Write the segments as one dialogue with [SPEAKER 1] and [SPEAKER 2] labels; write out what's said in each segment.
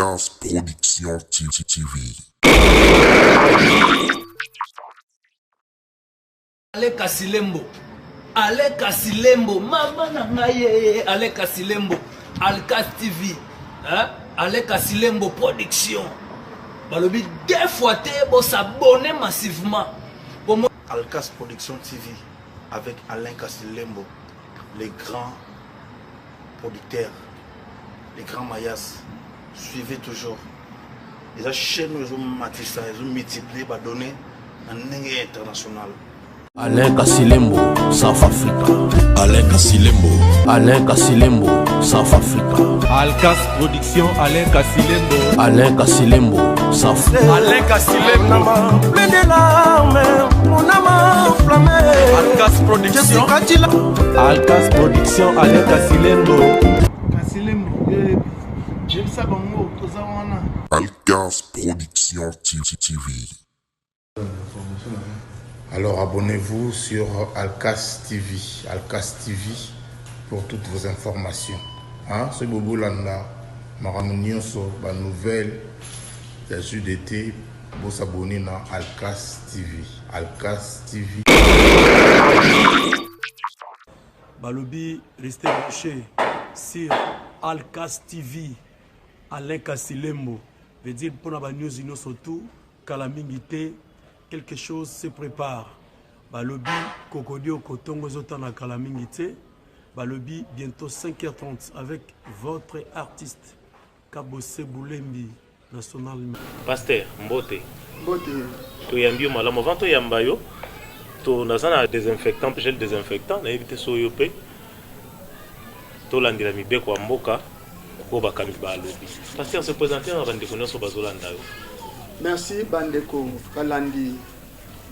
[SPEAKER 1] Alcas Production TV.
[SPEAKER 2] Aleka Silembo, Aleka Silembo, Mama Nangaye, Aleka Silembo, Alcas TV, Aleka Silembo Production. Balobi deux fois pour s'abonner massivement.
[SPEAKER 3] Alcas Production TV avec Alain Kassilembo, les grands producteurs, les grands mayas. Suivez toujours. Les chaînes ils ont matissé, ils ont multiplié, donné un niveau international.
[SPEAKER 4] Alain Kassilembo, South Africa.
[SPEAKER 1] Alain Kassilembo.
[SPEAKER 4] Alain Kassilembo, South Africa.
[SPEAKER 5] Alcas Production, Alain Kassilembo.
[SPEAKER 4] Alain Kassilembo, South Africa.
[SPEAKER 5] Alain Kassilembo.
[SPEAKER 6] Plein de larmes, mon âme enflammée.
[SPEAKER 5] Alcas Production.
[SPEAKER 6] Alcas Production, Alain Kassilembo.
[SPEAKER 7] Kassilembo, j'aime ça bon mot, tout ça on a.
[SPEAKER 1] Alcas Production TV.
[SPEAKER 8] Alors abonnez-vous sur Alcas TV, Alcas TV pour toutes vos informations. Ce bobo landa, maramunioso, ba nouvelle, la jus d'été, vous s'abonner à Alcas TV, Alcas TV.
[SPEAKER 6] Balobi, restez branchés sur Alcas TV, Alain Kassilembo. Veut dire pour la news surtout, calamité. Quelque chose se prépare. Balobi, Kokodio, Kotongo, Zotana, Kalamingite. Balobi, bientôt 5h30 avec votre artiste, Kabose Boulembi, national.
[SPEAKER 9] Pasteur, Mbote.
[SPEAKER 7] Mbote.
[SPEAKER 9] Tu yambi malamu avant to yambayo. To nazana désinfectant, gel désinfectant, na éviter soyope. To landira mi beko mboka ko bakami balobi. Pasteur se présenter na bande kono so bazolanda yo.
[SPEAKER 7] Merci Bandeko Kalandi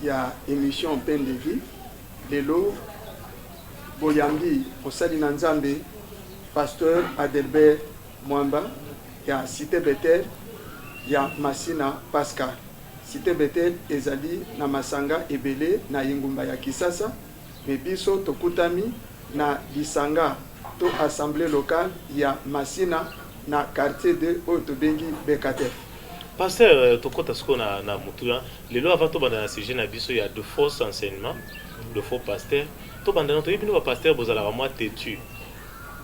[SPEAKER 7] ya émission Pain de Vie. Lelo Boyambi Osali Nanzambe, Pasteur Adelbert Mwamba, ya Cité Bethel, ya Masina Pascal. Cité Bethel ezali na Masanga Ebele na Yingumba ya Kisasa, mebiso tokutami na Lisanga to assemblée locale ya Masina na quartier de Otobengi Bekater.
[SPEAKER 9] Pasteur, tokota siko na mutuya lelo avant to banda na sujet na biso ya de faux enseignements, de faux pasteurs. To banda na to yebino ba pasteur bozala ka moi têtu.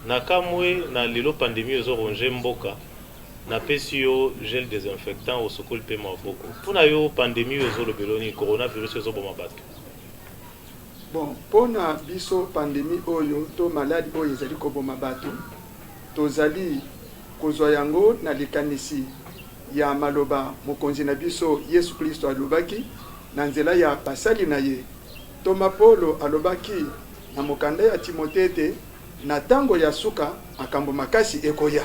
[SPEAKER 9] Na kamwe na lelo pandémie ozo ronger mboka. Na pesi yo gel désinfectant au sokol pe maboko. Pona yo pandémie ozo lobeloni coronavirus ozo boma bato.
[SPEAKER 7] Bon, pona biso pandémie oyo to maladie oyo ezali ko boma bato. Tozali kozwa yango na likanisi ya maloba mokonzi na biso Yesu Kristo alobaki na nzela ya basali na ye. Toma Paulo alobaki na mokanda ya Timothée na tango ya suka akambo makasi ekoya.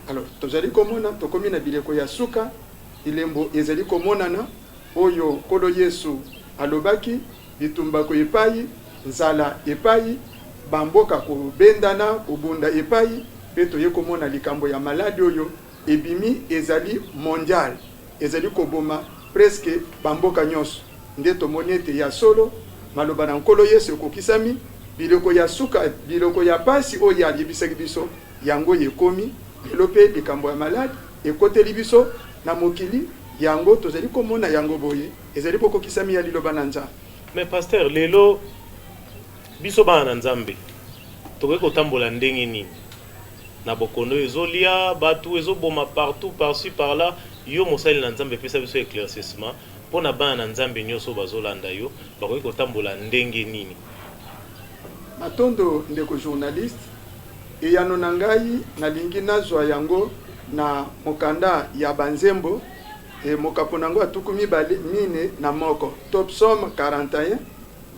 [SPEAKER 7] Alors tozali komona tokomi na bileko ya suka ilembo ezali komonana oyo kolo Yesu alobaki bitumba ko epai nzala epai bamboka ko bendana kobunda epai peto ye komona likambo ya maladi oyo ebimi ezali mondial ezali koboma presque bamboka nyonso nde tomoni ete ya solo maloba na nkolo Yesu kokisami biloko ya suka biloko ya pasi oyo alibisaki biso yango yekomi lelo pe likambo ya maladi ekoteli biso na mokili yango tozali komona yango boye ezali kokisami ya liloba na Nzambe.
[SPEAKER 9] Mais pasteur lelo biso bana na Nzambe tokoki kotambola ndenge nini na bokono ezolia batu ezoboma partout par-ci par-là yo mosali na Nzambe pesa biso éclaircissement pona bana na Nzambe nyoso bazolanda yo bakoki kotambola ndenge nini.
[SPEAKER 7] Matondo ndeko journaliste eyano na ngai nalingi nazwa yango na mokanda ya banzembo mokapo nango atukumi bale mine na moko top somme 41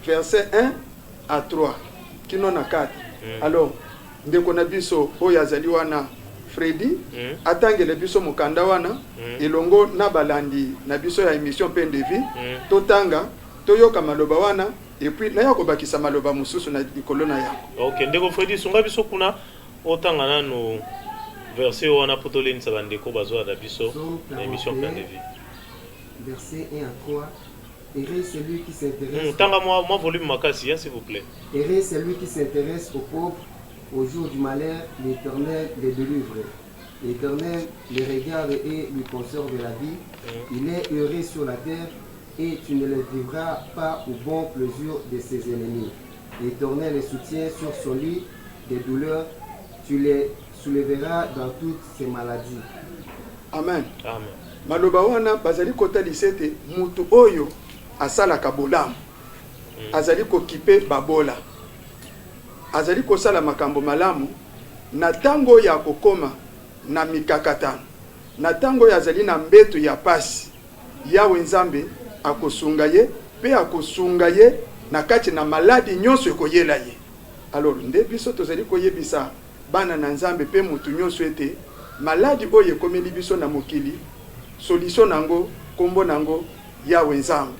[SPEAKER 7] verset 1 à 3 kino na 4. Alors ndeko na biso oyo azali wana Freddy atangele biso mokanda wana elongo na balandi na biso ya émission Pain de Vie totanga toyoka maloba wana et puis na yako bakisa maloba mususu na likolo na yango.
[SPEAKER 9] OK ndeko Freddy sunga biso kuna otanga nanu verset wana potoleni sa bandeko bazwa na biso na émission Pain de Vie.
[SPEAKER 10] Verset 1 à 3. Heureux celui qui s'intéresse.
[SPEAKER 9] Tanga moi volume makasi s'il vous plaît.
[SPEAKER 10] Heureux celui qui s'intéresse aux pauvres. Au jour du malheur, l'Éternel les délivre. L'Éternel le regarde et lui conserve la vie. Il est heureux sur la terre et tu ne le vivras pas au bon plaisir de ses ennemis. L'Éternel le soutient sur son lit de douleur. Tu les soulèveras dans toutes ses maladies.
[SPEAKER 7] Amen.
[SPEAKER 9] Amen.
[SPEAKER 7] Maloba wana bazali kotalisa ete mutu oyo asalaka bolamu azali kokipe babola azali kosala makambo malamu na ntango oyo akokoma na mikakatano na ntango oyo azali na mbeto ya pasi yawe nzambe akosunga ye mpe akosunga ye na kati na maladi nyonso ekoyela ye. Alors nde biso tozali koyebisa bana na nzambe mpe mutu nyonso ete maladi oyo ekomeli biso na mokili solution nango kombo nango yawe nzambe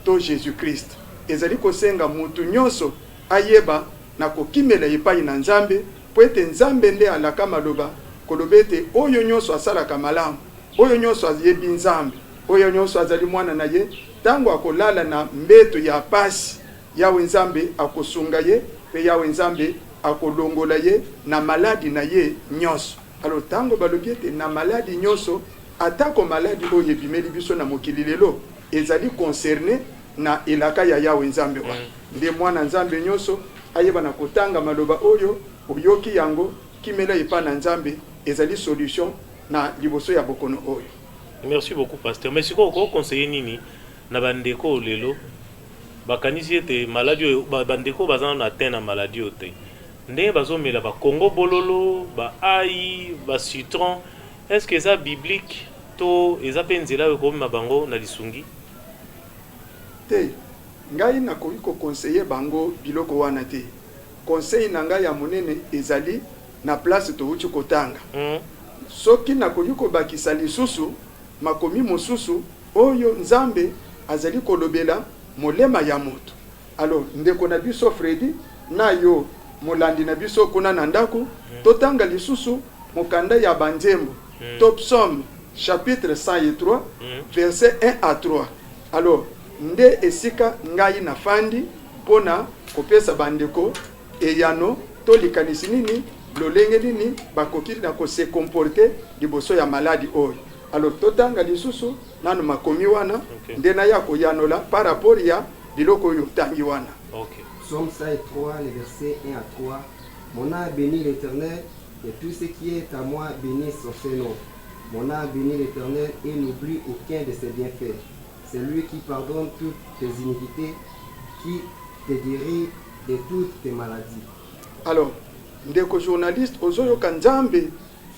[SPEAKER 7] to Jésus Christ. Ezali kosenga mutu nyonso ayeba na kokimela epai na nzambe po ete nzambe nde alaka maloba koloba ete oyo nyonso asalaka malamu oyo nyonso ayebi nzambe oyo nyonso azali mwana na ye tango akolala na mbeto ya pasi yawe nzambe akosunga ye pe yawe nzambe akolongola ye na maladi na ye nyonso. Alors tango balobi ete na maladi nyonso atako maladi oyo ebimeli biso na mokili lelo ezali concerné na elaka ya yawe nzambe wana. Nde mwana nzambe nyonso ayeba na kotanga maloba oyo oyoki yango kimela epa na nzambe ezali solution na liboso ya bokono oyo.
[SPEAKER 9] Merci beaucoup pasteur. Mais siko ko conseiller nini na bandeko lelo bakanisi ete maladie bandeko bazana na tena maladie ote ndenge bazomela ba Congo bololo ba ai ba citron, est-ce que ça biblique to eza pe nzela ko mabango na lisungi
[SPEAKER 7] te ngai na koyi ko conseiller bango biloko wana te. Conseil na ngai ya monene ezali na place to uchi kotanga soki na koyi ko bakisa lisusu makomi mosusu oyo nzambe azali kolobela molema ya moto. Alors ndeko na biso Fredi na yo molandi na biso kuna na ndako totanga lisusu mokanda ya banzembo Top Psaume chapitre 103 verset 1 à 3. Alors nde esika ngai na fandi pona kopesa bandeko eyano to likanisi nini lolenge nini bakokiri na ko se comporter liboso ya maladi oyo. Alors totanga lisusu nanu makomi wana nde na ya koyanola par rapport ya biloko oyo tangi wana.
[SPEAKER 9] Okay.
[SPEAKER 10] Psaume 103, les versets 1 à 3. Mon âme bénit l'Éternel et tout ce qui est à moi bénit son Saint-Nom. Mon âme bénit l'Éternel et n'oublie aucun de ses bienfaits. C'est lui qui pardonne toutes tes iniquités, qui te guérit de toutes tes maladies.
[SPEAKER 7] Alors, ndeko journaliste ozoyo kanzambe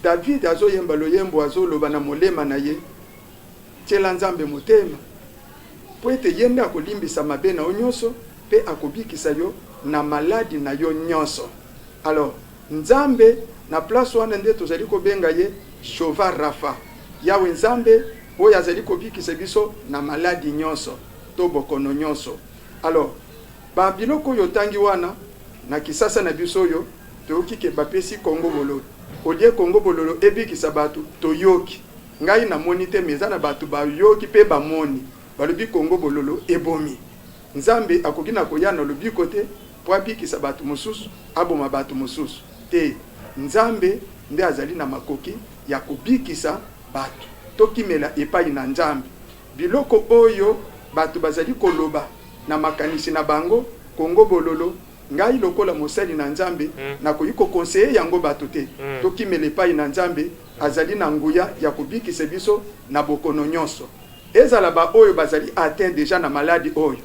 [SPEAKER 7] David azoyemba loyembo azoloba na molema na ye tiela nzambe motema po ete yende akolimbisa mabe na yo nyonso pe akobikisa yo na maladi na yo nyonso. Alors nzambe na place wana nde tozali kobenga ye Jehova Rafa, yawe nzambe oyo azali kobikisa biso na maladi nyonso to bokono nyonso. Alors ba biloko oyo tangi wana na kisasa na biso oyo toyoki ke bapesi Congo bololo olie Congo bololo ebikisa batu toyoki ngai na moni te meza na batu bayoki pe bamoni balobi Congo bololo ebomi. Nzambe akoki na koyana lobi kote po abikisa batu mosusu aboma batu mosusu te. Nzambe nde azali na makoki ya kobikisa batu tokimela epai na nzambe biloko oyo batu bazali koloba na makanisi na bango Congo bololo ngai lokola mosali na nzambe na koyiko conseiller yango batu te tokimela epai na nzambe azali na nguya ya kobikisa biso na bokono nyonso. Ezala ba oyo bazali atteint déjà na maladi oyo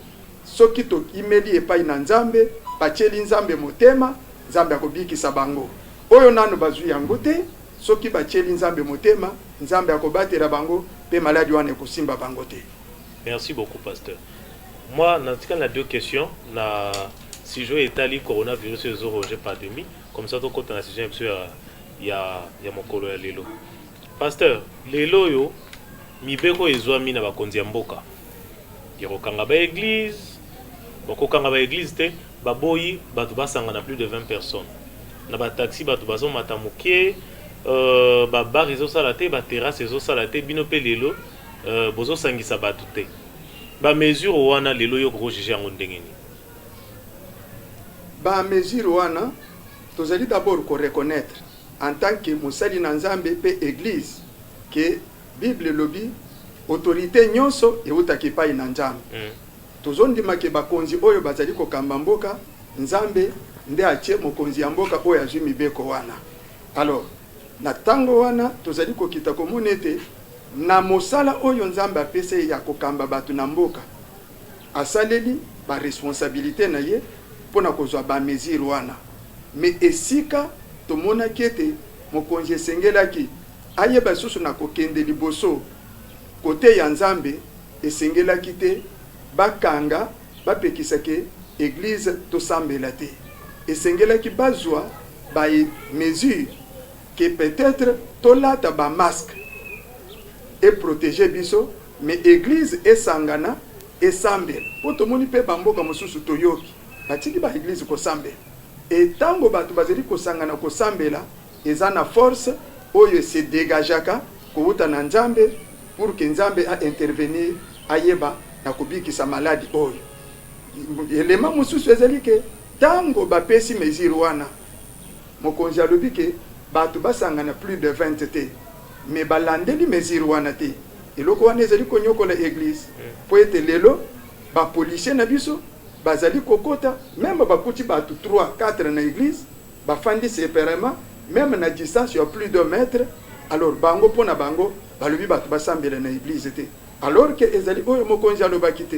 [SPEAKER 7] soki tokimeli epai na nzambe bacheli nzambe motema nzambe akobikisa bango. Oyo nanu bazwi yango te soki bacheli nzambe motema nzambe akobatela bango pe maladi wana ekosimba bango te.
[SPEAKER 9] Merci beaucoup pasteur. Moi natika na deux questions na si je etali coronavirus ezo roger pandémie comme ça tokota na sujet ya mokolo ya lelo. Pasteur lelo yo mibeko ezwami na bakonzi ya mboka yokanga ba église bakokanga ba église te baboyi batu basanga na plus de 20 personnes na ba taxi batu bazo matamukie ba bar ezo sala te ba terrasse ezo sala te bino pe lelo bozo sangisa batu te ba mesure wana lelo yo ko juger yango ndengeni.
[SPEAKER 7] Ba mesure wana tozali d'abord ko reconnaître en tant que mosali na nzambe pe église que Bible lobi autorité nyonso eutaki epai na nzambe tozondima ke bakonzi oyo bazali kokamba mboka nzambe nde atie mokonzi ya mboka oyo azwi mibeko wana. Alors na tango wana tozali kokita komona ete na mosala oyo nzambe apesi ya kokamba bato na mboka asaleli ba responsabilité na ye pona kozwa ba mesure wana. Mais esika tomona kete mokonzi esengelaki ayeba susu na kokende liboso kote ya nzambe esengelaki te bakanga bapekisa ke église tosambela te. Esengelaki bazwa ba mesure que peut-être tolata ba masque et protéger biso mais église esangana esambela po tomoni pe bamboka mosusu toyoki batiki ba église kosambela et tango bato bazeli kosangana kosambela eza na force oyo se dégageaka kouta na nzambe pour que nzambe a intervenir ayeba na kobikisa maladi oyo. Elema mosusu ezali ke tango bapesi mesure wana mokonzi alobi ke bato basangana plus de 20 te mais balandeli mesure wana te eloko wana ezali konyokola église po ete lelo bapolisier na biso bazali kokota même bakuti bato 3-4 na église bafandi séparément même na distance ya plus de mètre. Alors bango pona bango balobi bato basambela na église te alors que ezali oyo mokonzi alobaki te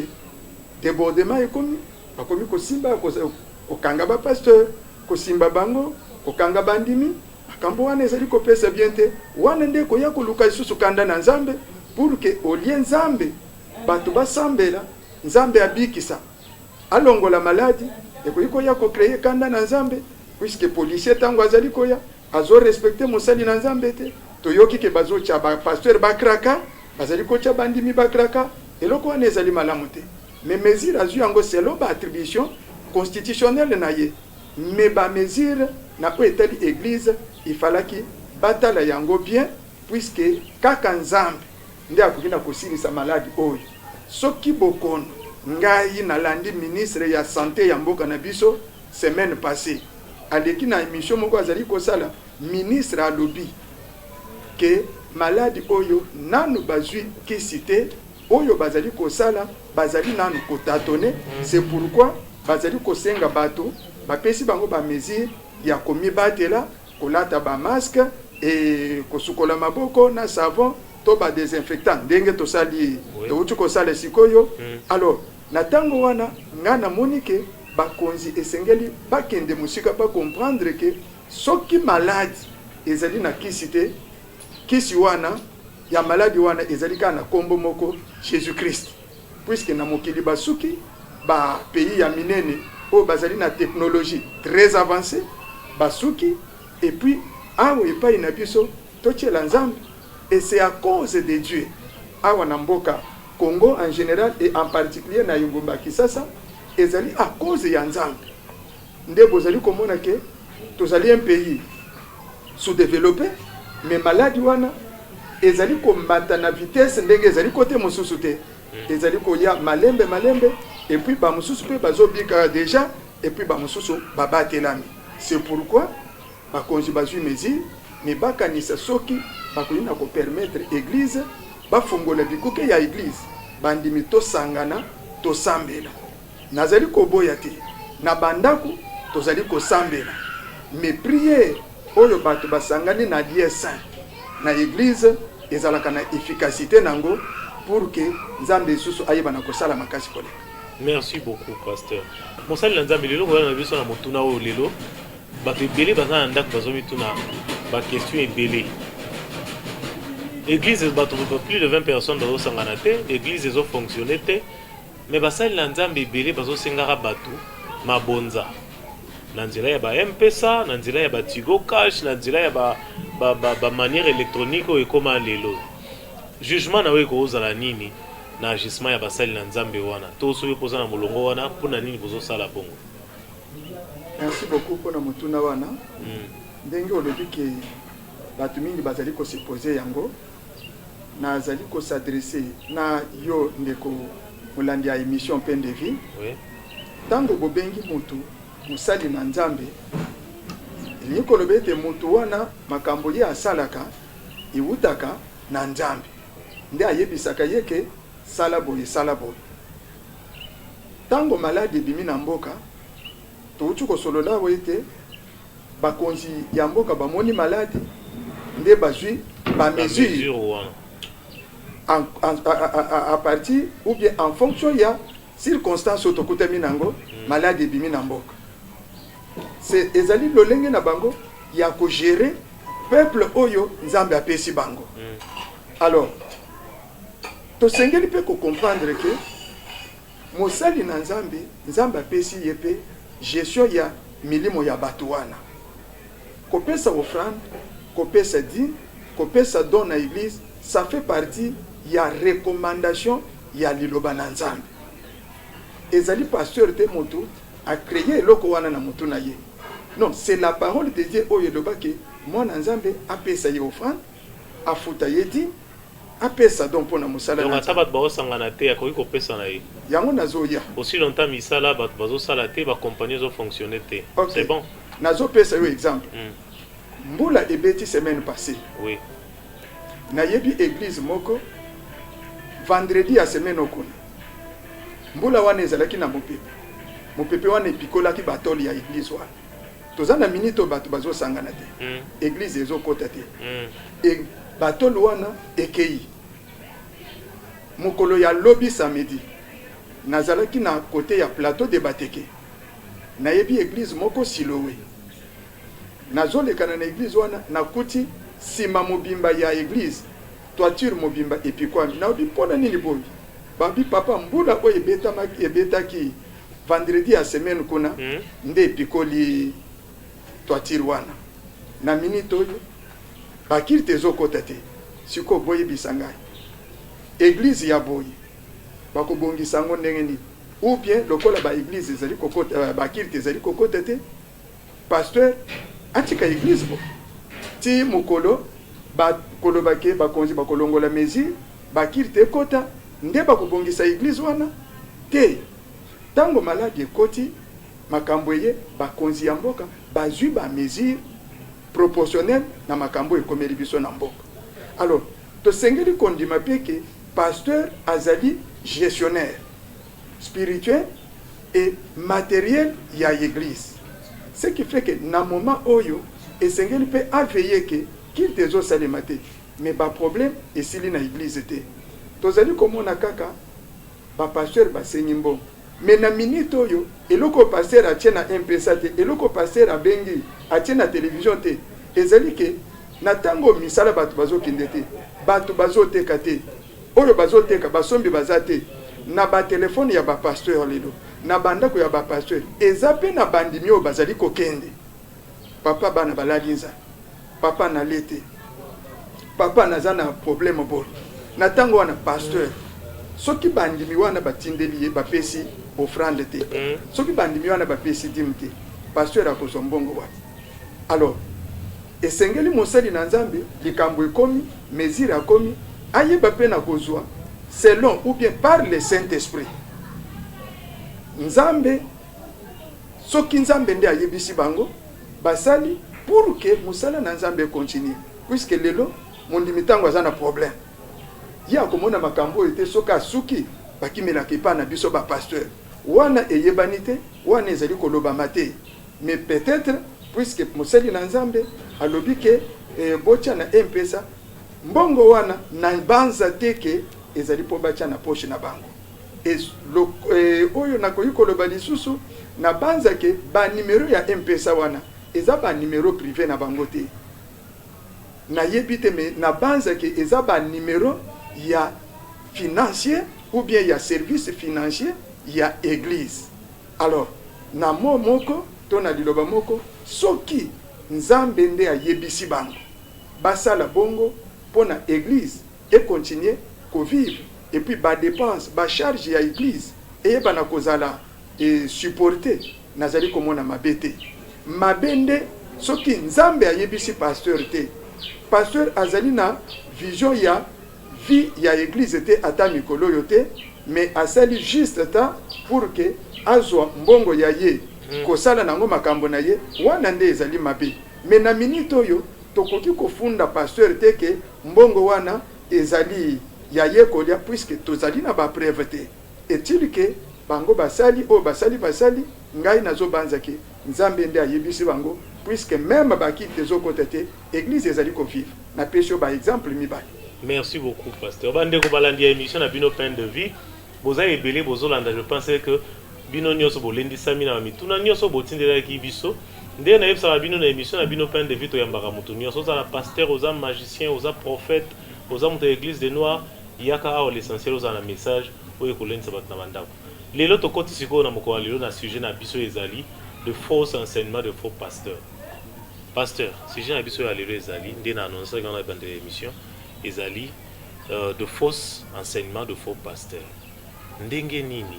[SPEAKER 7] débordement ekomi bakomi kosimba kokanga ba pasteur kosimba bango kokanga bandimi makambo wana ezali kopesa bien te wana nde koya koluka isusu kanda na nzambe pour que olie nzambe bato basambela nzambe abikisa alongola maladi ekoyi koya kocréer kanda na nzambe puisque policier tango azali koya azo respecter mosali na nzambe te toyoki ke bazocha ba pasteur bakraka bazali kocha bandimi bakraka eloko wana ezali malamu te. Mais mesure azwi yango selo ba attribution constitutionnelle na ye mais ba mesure na po etali église il fallait batala yango bien puisque kaka nzambe nde akokina kosilisa maladi oyo. Soki bokono ngai nalandi ministre ya santé ya mboka na biso semaine passée aleki na émission moko azali kosala ministre alobi ke maladi oyo nanu bazwi kisite oyo bazali kosala bazali nanu kotatone. C'est pourquoi bazali kosenga bato bapesi bango ba mesure ya komibatela kolata ba masque et kosukola maboko na savon to ba désinfectant ndenge tosali to kosala sikoyo. Alors na tango wana ngana monike bakonzi esengeli bakende musika ba comprendre que soki maladi ezali na kisite kisi wana ya maladi wana ezali kana kombo moko Jésus-Christ puisque na mokili basuki ba pays ya minene o bazali na technologie très avancée basuki et puis awo epai na biso totiela nzambe et c'est à cause de Dieu awa na mboka Congo en général et en particulier na Yungumba Kisasa ezali à cause ya nzambe nde bozali komona ke tozali un pays sous-développé mais maladi wana ezali kombata na vitesse ndenge ezali kote mosusu te ezali kolia malembe et puis ba mosusu pe bazobika déjà et puis ba mosusu babatelami. C'est pourquoi bakonzi bazwi mesure mais bakanisa soki bakolina ko permettre église bafongola bikuke ya église bandimi tosangana tosambela nazali koboya te na bandako tozali kosambela mais prière oyo bato basangani na lieu saint na église ezalaka na efficacité nango pour que nzambe susu ayeba na kosala makasi koleka.
[SPEAKER 9] Merci beaucoup pasteur. Mosali na nzambe lelo koyana biso na motuna oyo lelo bato ebele baza na ndako bazomituna ba question ebele. Église bato plus de 20 personnes bazosangana te, église ezo fonctionner te, mais basali na nzambe ebele bazosengaka bato mabonza na nzela ya ba M-Pesa, na nzela ya ba Tigo Cash, na nzela ya ba manière électronique oyo ekoma lelo. Jugement na oyo kozala nini na agissement ya basali na nzambe wana to soyo poza na molongo wana mpona nini bozosala bongo?
[SPEAKER 7] Merci beaucoup pour motuna wana ndenge olobi ke bato mingi bazali kosepose yango nazali kosadresse na yo ndeko molandi ya émission Pain de Vie. Tango bobengi mutu musali na nzambe elingi koloba ete moto wana makambo ye asalaka ewutaka na nzambe nde ayebisaka ye ke sala boye sala boye. Ntango maladi ebimi na mboka touti kosolola awo ete bakonzi ya mboka bamoni maladi nde bazwi bamesure à partir ou bien en fonction ya circonstance otokutami nango maladi ebimi na mboka. C'est ezali lolenge na bango ya ko gérer peuple oyo nzambe apesi bango. Alors tosengeli pe ko comprendre que mosali na nzambe apesi ye pe gestion ya milimo ya bato wana. Kopesa offrande, kopesa dîme, kopesa don na église, ça fait partie ya recommandation ya liloba na nzambe. Ezali pasteur te moto a créé eloko wana na moto na ye. Non, c'est la parole de Dieu oyo loba ke mwana nzambe apesa ye offrande, afuta ye dîme, apesa don pona musala na.
[SPEAKER 9] Donc atabat ba osangana te akoki kopesa na ye.
[SPEAKER 7] Yango nazoya.
[SPEAKER 9] Aussi longtemps misala bat bazo sala te ba compagnie zo fonctionner te.
[SPEAKER 7] Okay.
[SPEAKER 9] C'est bon.
[SPEAKER 7] Nazo pesa yo exemple. Mbula ebeti semaine passée.
[SPEAKER 9] Oui.
[SPEAKER 7] Na yebi église moko vendredi ya semaine okuna. Mbula wana ezalaki na mopepe. Mopepe wana epikolaki batoli ya église wana. Toza na minito bato bazo sangana te. Église ezokota te. Et batoli wana ekei. Mokolo ya lobby samedi. Nazalaki na côté ya plateau de Bateke. Na yebi église moko Siloé. Nazolekana na église wana nakuti sima mobimba ya église toiture mobimba epikwami na obi pona nini boyi babi papa mbula oyo ebetaki vendredi ya semaine kuna nde epikoli toiture wana na minute oyo bakirite ezokota te siko boyi bisangai église ya boyi bakobongisa ngo ndenge nini ou bien lokola ba église ezali kokota bakirite ezali kokota te pasteur atika église bo ti mokolo ba kolobake bakonzi bakolongola mesure bakirite kota nde bakobongisa église wana te tango maladi ekoti makambo ye bakonzi ya mboka bazwi ba mesure proportionnelle na makambo ekomeli biso na mboka. Alors tosengeli kondima peke pasteur azali gestionnaire spirituel et matériel ya église. Ce qui fait que na moment oyo esengeli pe aveiller que qu'il tezo salemate mais ba problème esili na église te. Tozali komona kaka ba pasteur ba senyimbo mais na minute oyo eloko pasteur atie na MPSA te eloko pasteur abengi atie na télévision te ezali ke na tango misala bato bazokende te bato bazoteka te oyo bazoteka basombi bazate na ba téléphone ya ba pasteur lelo na bandako ya ba pasteur ezape na bandimi oyo bazali kokende papa bana balalinza papa na lete papa naza na problème bolo na tango wana pasteur soki bandimi wana batindeli ye bapesi offrande te soki bandimi wana bapesi dîme te pasteur akozwa mbongo wana. Alors esengeli mosali na nzambe likambo ekomi mesure akomi ayeba pe na kozwa selon ou bien par le Saint-Esprit. Nzambe soki nzambe nde ayebisi bango basali pour que musala na nzambe continue puisque lelo mondimi tango aza na problème ya komona makambo ete soka suki bakimelaka epa na biso ba pasteur wana eyebani te wana ezali koloba mate mais peut-être puisque musali na nzambe alobi ke bocha na MPSA mbongo wana na banza teke ezali po bacha na poche na bango oyo nakoyi koloba lisusu na banza ke ba numéro ya MPSA wana eza ba numéro privé na bango te na yebite me na banza ke eza ba numéro ya financier ou bien ya service financier ya église. Alors na moko to na liloba moko soki nzambe nde ayebisi bango basala bongo pona église et continuer ko vivre et puis ba dépense ba charge ya église et bana kozala et supporter nazali komona mabete mabende soki nzambe ayebisi pasteur te pasteur azali na vision ya vie ya église te ata mikolo yo te mais asali juste ta pour que azwa mbongo ya ye kosala nango makambo na ye wana nde ezali mabe. Mais na minute oyo tokoki kofunda pasteur teke mbongo wana ezali ya yekolia puisque tozali na ba preuve te. Est-il que bango basali o basali ngai nazo banzaki nzambe nde ayebisi bango puisque même baki tezo côté église ezali ko vivre. Na pesho ba exemple mibali.
[SPEAKER 9] Merci beaucoup pasteur. Bande ko balandi émission na bino pain de vie. Boza ebele bozolanda, je pensais que bino nyoso bolendi sami na mituna nyoso botindela ki biso. Nde na yebisa bino na émission na bino pain de vie to yambaka mutu nyoso za pasteur, oza magicien, oza prophète, oza mutu église de noir, yaka awo l'essentiel oza na message oyo kolenza bat na bandako. Lelo to koti siko na moko lelo na sujet na biso ezali de faux enseignements de faux pasteurs. Pasteur, sujet na biso ya lelo ezali nde na annoncer dans la bande de l'émission ezali de faux enseignements de faux pasteurs. Ndenge nini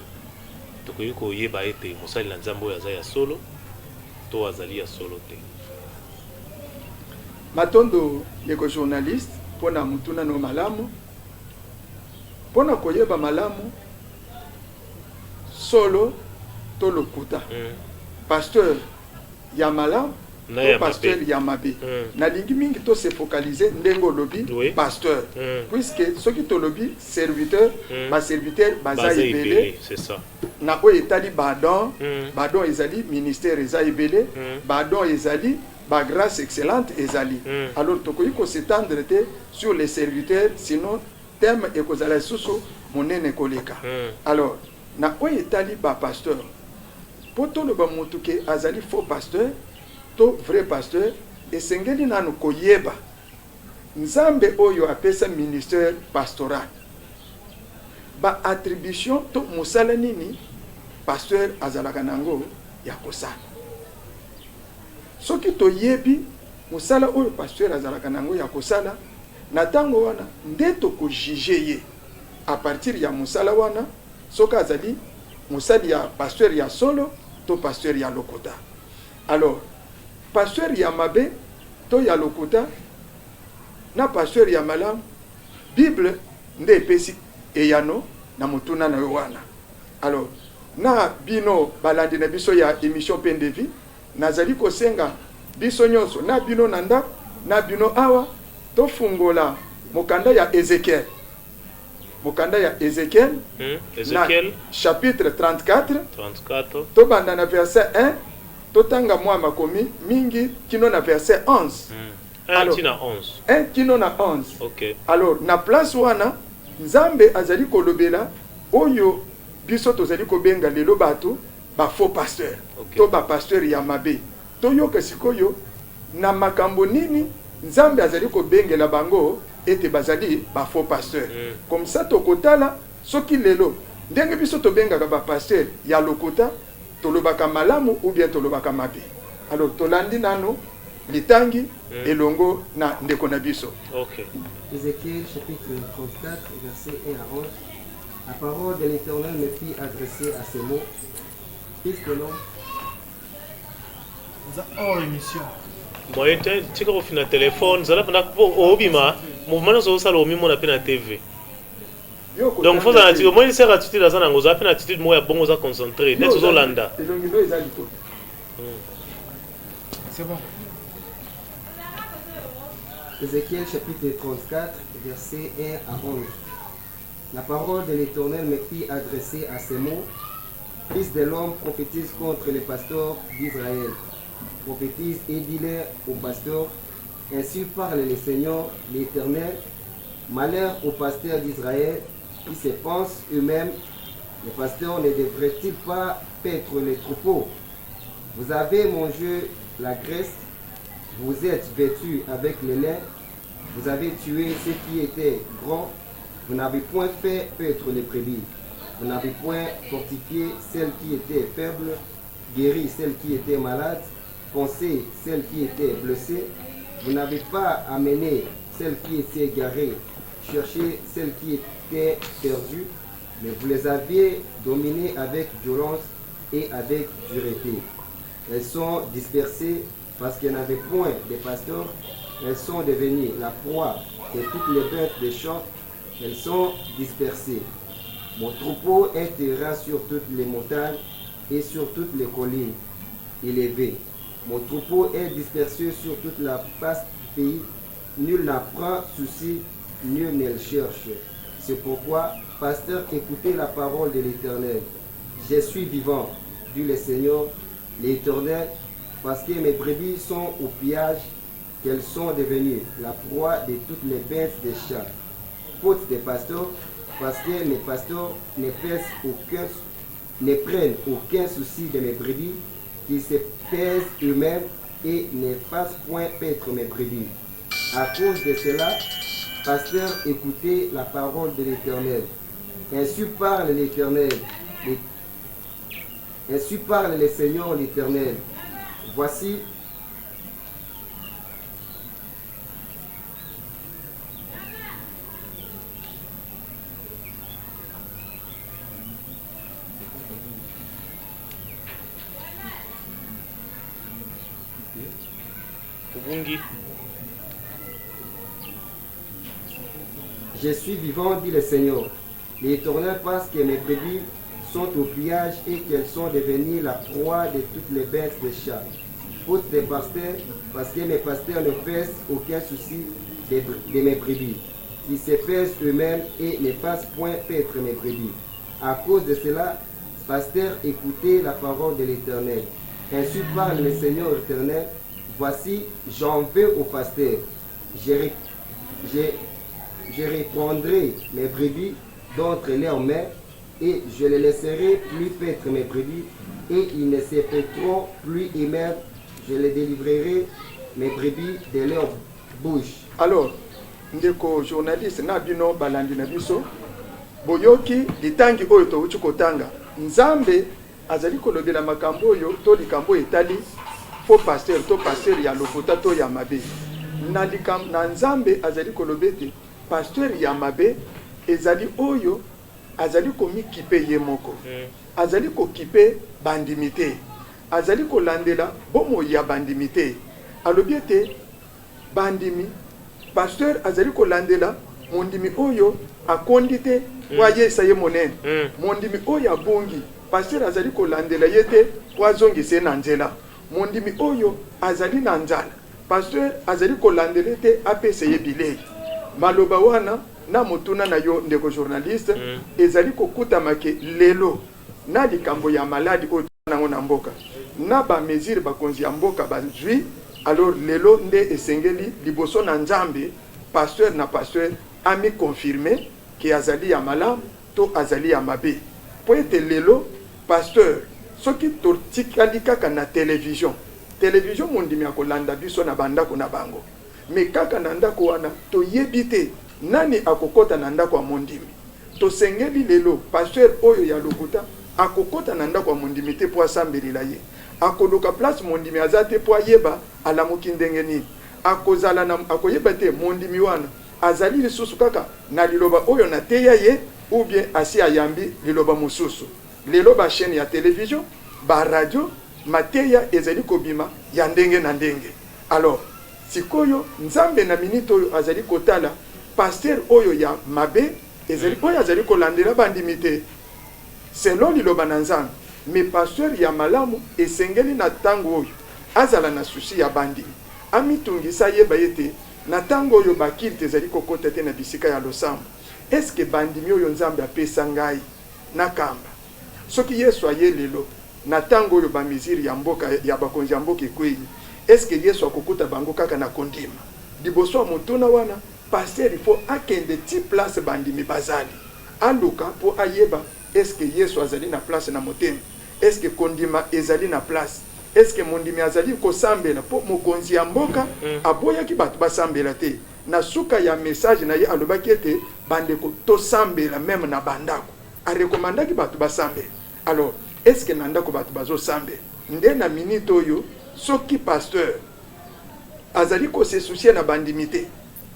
[SPEAKER 9] tokoki koyeba ete mosali na nzambe oyo aza ya solo to azali ya solo te?
[SPEAKER 7] Matondo yeko journaliste pona mutuna no malamu pona koyeba malamu solo to lokuta pasteur ya malamu to pasteur ya mabe na lingi mingi to se focaliser ndengo lobi pasteur puisque ceux qui to lobi serviteur ba serviteur baza ibele,
[SPEAKER 9] c'est ça
[SPEAKER 7] na o etali badon badon ezali ministère eza ibele badon ezali ba grâce excellente ezali alors tokoki ko s'étendre sur les serviteurs sinon thème et kozala susu monene koleka alors na o etali ba pasteur poto le ba mutuke azali faux pasteur to vrai pasteur esengeli nanu koyeba nzambe oyo apesa ministère pastoral ba attribution to musala nini pasteur azalaka nango ya kosala soki toyebi musala oyo pasteur azalaka nango ya kosala na tango wana nde toko juger ye à partir ya musala wana soki azali musali ya pasteur ya solo to pasteur ya lokota. Alors pasteur ya mabe to ya lokuta na pasteur ya malamu Bible nde epesi eyano na mutuna na wana. Alors na bino balandi na biso ya émission Pain de Vie nazali kosenga biso nyonso na bino nanda na bino awa to fungola mokanda ya Ezekiel. Mokanda ya Ezekiel chapitre 34 to banda na verset 1 totanga mwa makomi mingi kino na verset 11.
[SPEAKER 9] 1 kino na 11.
[SPEAKER 7] 1 kino na 11.
[SPEAKER 9] OK.
[SPEAKER 7] Alors na place wana nzambe azali kolobela oyo biso tozali kobenga lelo bato ba faux pasteur. To ba pasteur ya mabe. To yoka sikoyo na makambo nini nzambe azali kobengela bango ete bazali ba faux pasteur. Comme ça tokotala soki lelo ndenge biso tobengaka ba pasteur ya lokota tolobaka malamu ou bien tolobaka mabe. Alors tolandi nano litangi elongo na ndeko na biso.
[SPEAKER 9] OK.
[SPEAKER 10] Ézéchiel chapitre 34 verset 1 à 11. La parole de l'Éternel me fit adresser à ces mots. Fils de l'homme.
[SPEAKER 6] Oh émission.
[SPEAKER 9] Moi tika ko fina téléphone zala pena ko obima mouvement so sala omi mona pena TV. Donc faut ça dire moi il sert attitude dans ça ngoza pena attitude moi ya bongo za concentré net zo landa.
[SPEAKER 6] C'est bon.
[SPEAKER 10] Ézéchiel chapitre 34 verset 1 à 11. La parole de l'Éternel me fit adresser à ces mots. Fils de l'homme, prophétise contre les pasteurs d'Israël. Prophétise et dis-leur aux pasteurs. Ainsi parle le Seigneur, l'Éternel. Malheur aux pasteurs d'Israël qui se pensent eux-mêmes. Les pasteurs ne devraient-ils pas paître les troupeaux? Vous avez mangé la graisse. Vous êtes vêtus avec le lin. Vous avez tué ceux qui étaient grands. Vous n'avez point fait paître les brebis. Vous n'avez point fortifié celles qui étaient faibles, guéri celles qui étaient malades, pensé celles qui étaient blessées. Vous n'avez pas amené celles qui étaient égarées, cherché celles qui étaient perdues, mais vous les aviez dominées avec violence et avec dureté. Elles sont dispersées parce qu'elles n'avaient point de pasteurs. Elles sont devenues la proie de toutes les bêtes des champs. Elles sont dispersées. Mon troupeau errera sur toutes les montagnes et sur toutes les collines. élevée. Mon troupeau est dispersé sur toute la face du pays. Nul n'en prend souci, nul ne le cherche. C'est pourquoi, pasteur, écoutez la parole de l'Éternel. Je suis vivant, dit le Seigneur, l'Éternel, parce que mes brebis sont au pillage, qu'elles sont devenues la proie de toutes les bêtes des chats. Faute des pasteurs, parce que mes pasteurs ne prennent aucun souci de mes brebis, qui se pèsent eux-mêmes et ne fassent point paître mes brebis. À cause de cela, pasteur, écoutez la parole de l'Éternel. Ainsi parle l'Éternel. Ainsi parle le Seigneur l'Éternel. Voici, je suis vivant, dit le Seigneur, l'Éternel, parce que mes brebis sont au pillage et qu'elles sont devenues la proie de toutes les bêtes des chats. Faute des pasteurs, parce que mes pasteurs ne pèsent aucun souci de mes brebis, qui se pèsent eux-mêmes et ne fassent point paître mes brebis. À cause de cela, pasteur, écoutez la parole de l'Éternel. Ainsi parle le Seigneur l'Éternel. Voici, j'en veux au pasteur. Je reprendrai mes brebis d'entre leurs mains et je les laisserai plus paître mes brebis et ils ne se paîtront plus eux-mêmes. Je les délivrerai mes brebis de leur bouche.
[SPEAKER 7] Alors, ndeko journaliste na bino balandi na biso boyoki litangi oyo touti kotanga nzambe azali kolobela makambo oyo to likambo etali fo pasteur to pasteur ya lokota to ya mabe na nzambe azali kolobete pasteur ya mabe ezali oyo azali komikipe ye moko azali kokipe bandimite azali kolandela bomo ya bandimite alobi ete bandimi pasteur azali kolandela mondimi oyo akondi te kwa yesa ye monene mondimi oyo abongi pasteur azali kolandela ye te kwa zongise na nzela mondimi oyo azali na nzala pasteur azali kolandela te apesa ye bilei maloba wana na motuna na yo ndeko journaliste ezali kokutama ke lelo na likambo ya maladi oyo nango na mboka na ba mesure bakonzi ya mboka bazwi alors lelo nde esengeli liboso na nzambe pasteur na pasteur ami confirmer ke azali ya malamu to azali ya mabe po ete lelo pasteur soki totikali kaka na television mondimi ya kolanda biso na bandako na bango me kaka na ndako wana toyebi te nani akokota na ndako ya mondimi tosengeli lelo pasteur oyo ya lokuta akokota na ndako ya mondimi te po asambelila ye akoluka place mondimi aza te po ayeba alamuki ndenge nini akoyeba te mondimi wana azali lisusu kaka na liloba oyo na teya ye ou bien asi ayambi liloba mosusu lelo ba chaîne ya télévision ba radio mateya ezali kobima ya ndenge na ndenge alors sikoyo nzambe na minute oyo azali kotala pasteur oyo ya mabe ezali oyo azali kolandela bandimite selon liloba na nzambe me pasteur ya malamu esengeli na tango oyo azala na susi ya bandimi amitungisa yeba yete na tango oyo bakili ezali kokota te na bisika ya losambo eske bandimi oyo nzambe apesa ngai na kamba soki yesu aye lelo na tango oyo bamiziri ya mboka ya bakonzi ya mboka ekwei eske yesu akokuta bango kaka na kondima liboso ya motuna wana pasteur ifo akende ti place bandimi bazali aluka po ayeba eske yesu azali na place na motema eske kondima ezali na place eske mondimi azali kosambela po mokonzi ya mboka aboyaki bato basambela te na suka ya message na ye alobaki ete bandeko tosambela meme na bandako arekomandaki bato basambela alors eske na ndako bato bazosambela nde na minute oyo soki pasteur azali kosesucie na bandimi te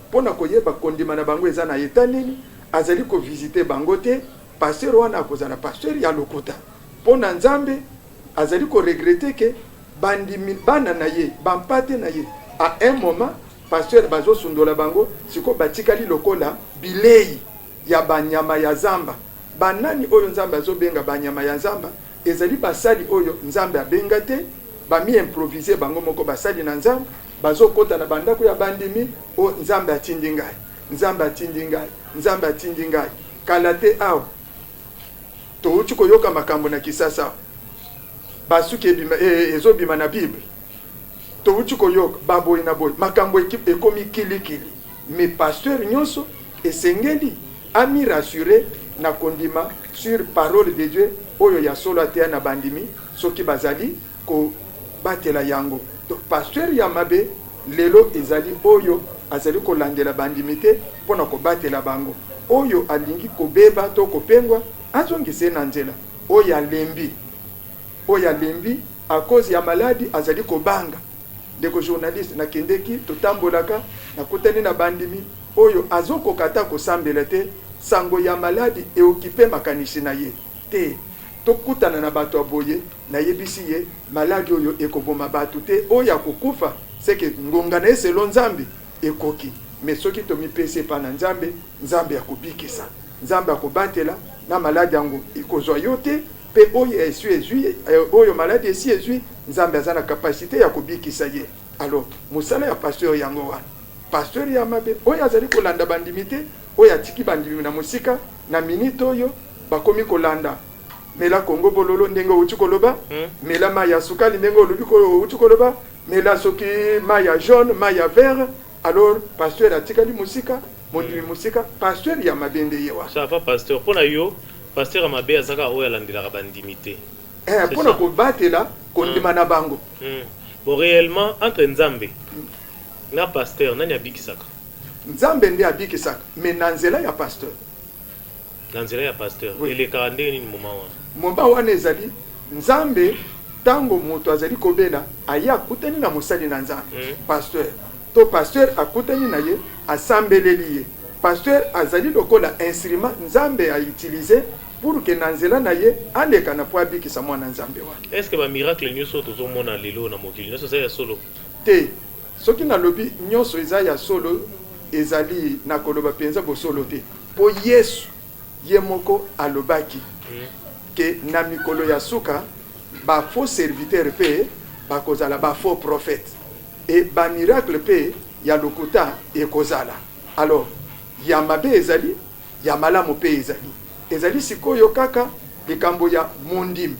[SPEAKER 7] mpona koyeba kondima na bango eza na eta nini azali kovisite bango te pasteur wana akozala pasteur ya lokota mpona nzambe azali koregrete ke bandimi bana na ye bampate na ye à un moment pasteur bazosundola bango siko batikali lokola bilei ya banyama ya zamba banani oyo nzambe azobenga banyama ya zamba ezali basali oyo nzambe abenga te bami improviser bango moko basali na nzambe bazokota na bandako ya bandimi o nzambe atindi ngai nzambe atindi ngai nzambe atindi ngai kala te awa touti koyoka makambo na kisasa basuki ezobima na bible touti koyoka baboyi na boyi makambo ekomi kilikili mais pasteur nyonso esengeli ami rassuré na kondima sur parole de Dieu oyo ya solo atea na bandimi soki bazali ko batela yango. Donc pasteur ya mabe lelo ezali oyo azali ko landela bandimi te pona ko batela bango oyo alingi ko beba to ko pengwa azongise na nzela oyo alembi à cause ya maladi azali ko banga ndeko journaliste na kendeki totambolaka na kutani na bandimi oyo azoko kata ko sambela te sango ya maladi e okipe makanisi na ye te tokutana na bato aboye na yebisi ye maladi oyo ekoboma bato te oyo akokufa seke ngonga na eselo nzambe ekoki mais soki tomipese pa na nzambe nzambe akobikisa nzambe akobatela na maladi yango ekozwa yo te pe oyo ezwi oyo maladi esi ezwi nzambe aza na kapasite ya kobikisa ye. Alors musala ya pasteur yango wana pasteur ya mabe oyo azali kolanda bandimi te oyo atiki bandimi na musika na minute oyo bakomi kolanda mela Kongo bololo ndenge uti koloba mela maya sukali ndenge olobi uti koloba mela soki maya jaune maya vert. Alors pasteur atikali musika mondimi musika pasteur ya mabende yewa
[SPEAKER 9] ça va pasteur pona yo pasteur amabe azaka oyo alandela bandimi te
[SPEAKER 7] pona ko batela kondima na bango.
[SPEAKER 9] Bon réellement entre nzambe na pasteur nani abikisaka
[SPEAKER 7] nzambe ndi abikisaka mais nanzela ya pasteur
[SPEAKER 9] eleka ndenge nini moma
[SPEAKER 7] wana ezali nzambe tango moto azali kobela aya akutani na mosali na nzambe pasteur to pasteur akutani na ye asambeleli ye pasteur azali lokola instrument nzambe a utiliser pour que nanzela na ye aleka na po abikisa mwana nzambe wana.
[SPEAKER 9] Est-ce que ba miracle nyonso tozomona lelo na mokili nyonso za ya solo
[SPEAKER 7] te soki na lobi nyonso eza ya solo ezali na koloba penza bo solo te po Yesu ye moko alobaki ke na mikolo ya suka ba faux serviteur pe ba kozala ba faux prophète et ba miracle pe ya lokuta e kozala. Alors ya mabe ezali ya malamu pe ezali sikoyo kaka likambo ya mondim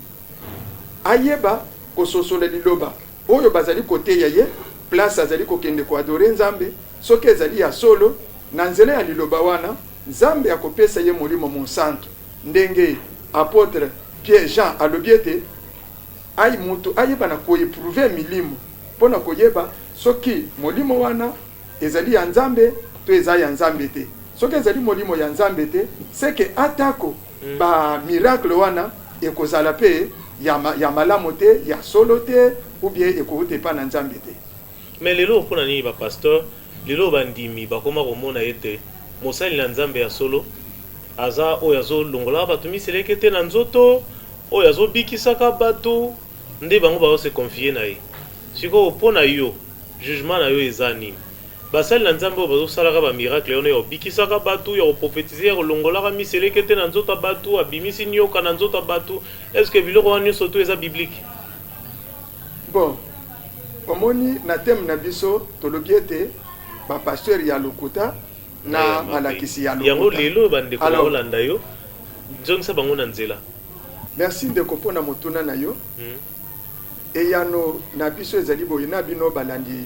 [SPEAKER 7] ayeba kososola liloba oyo bazali koteya ye place azali kokende ko adore nzambe soki ezali ya solo na nzela ya liloba wana nzambe akopesa ye molimo monsanto ndenge apôtre Pierre Jean alobiete ay mutu ayeba na koeprouver milimo pona koyeba soki molimo wana ezali ya nzambe to ezali ya nzambe te soki ezali molimo ya nzambe te seke atako ba miracle wana ekozala pe ya malamu te ya solo te ou bien ekoute pa na nzambe te.
[SPEAKER 9] Mais lelo pona nini ba pasteur lelo bandimi bakoma komona ete mosali na nzambe ya solo aza oyo azolongola bato miseleke te na nzoto oyo azobikisaka bato nde bango bazose confie na ye sikoyo mpona yo jugement na yo eza nini basali na nzambe oyo bazosalaka bamiracle yono ya obikisaka bato ya koprophétise ya kolongolaka miseleke te na nzoto ya bato abimisi nioka na nzoto ya bato estce biloko wana nyonso to eza biblique?
[SPEAKER 7] Bon omoni na teme na biso tolobi ete bapasteur ya lokuta na malakisi ya lokuta
[SPEAKER 9] yango lelo bandeko na olanda yo nzongisa bango na nzela.
[SPEAKER 7] Merci ndeko mpona motuna na yo eyano na biso ezali boye na bino balandi